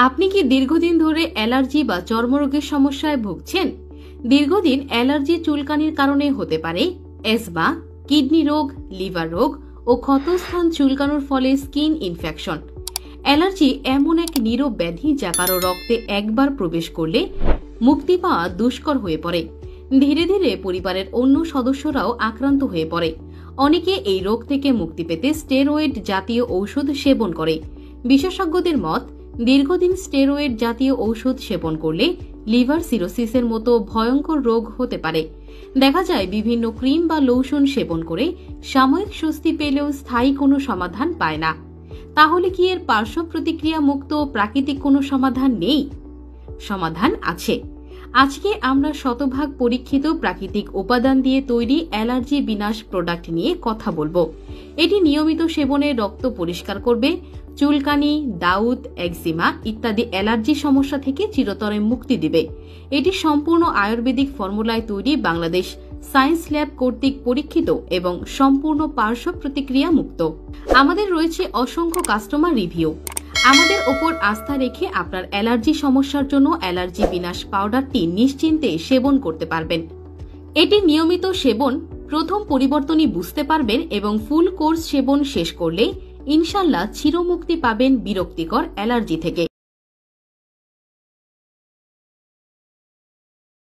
আপনি কি দীর্ঘদিন ধরে অ্যালার্জি বা চর্মরোগের সমস্যায় ভুগছেন? দীর্ঘদিন অ্যালার্জি চুলকানির কারণে হতে পারে অ্যাজমা, কিডনি রোগ, লিভার রোগ ও ক্ষতস্থান চুলকানোর ফলে স্কিন ইনফেকশন। অ্যালার্জি এমন এক নীরব ব্যাধি যা কারো রক্তে একবার প্রবেশ করলে মুক্তি পাওয়া দুষ্কর হয়ে পড়ে। ধীরে ধীরে পরিবারের অন্য সদস্যরাও আক্রান্ত হয়ে পড়ে। অনেকে এই রোগ থেকে মুক্তি পেতে স্টেরয়েড জাতীয় ঔষধ সেবন করে। বিশেষজ্ঞদের মত, দীর্ঘদিন স্টেরয়েড জাতীয় ঔষধ সেবন করলে লিভার সিরোসিসের মতো ভয়ঙ্কর রোগ হতে পারে। দেখা যায় বিভিন্ন ক্রিম বা লোশন সেবন করে সাময়িক স্বস্তি পেলেও স্থায়ী কোনো সমাধান পায় না। তাহলে কি এর পার্শ্ব প্রতিক্রিয়া মুক্ত প্রাকৃতিক কোনো সমাধান নেই? সমাধান আছে। আজকে আমরা শতভাগ পরীক্ষিত প্রাকৃতিক উপাদান দিয়ে তৈরি অ্যালার্জি বিনাশ প্রোডাক্ট নিয়ে কথা বলবো। এটি নিয়মিত সেবনে রক্ত পরিষ্কার করবে, চুলকানি, দাউদ, একজিমা ইত্যাদি অ্যালার্জি সমস্যা থেকে চিরতরে মুক্তি দিবে। এটি সম্পূর্ণ আয়ুর্বেদিক ফর্মুলায় তৈরি, বাংলাদেশ সায়েন্স ল্যাব কর্তৃক পরীক্ষিত এবং সম্পূর্ণ পার্শ্ব প্রতিক্রিয়া মুক্ত। আমাদের রয়েছে অসংখ্য কাস্টমার রিভিউ। আমাদের ওপর আস্থা রেখে আপনার অ্যালার্জি সমস্যার জন্য অ্যালার্জি বিনাশ পাউডারটি নিশ্চিন্তে সেবন করতে পারবেন। এটি নিয়মিত সেবন প্রথম পরিবর্তনই বুঝতে পারবেন এবং ফুল কোর্স সেবন শেষ করলে ইনশাল্লাহ চিরমুক্তি পাবেন বিরক্তিকর অ্যালার্জি থেকে।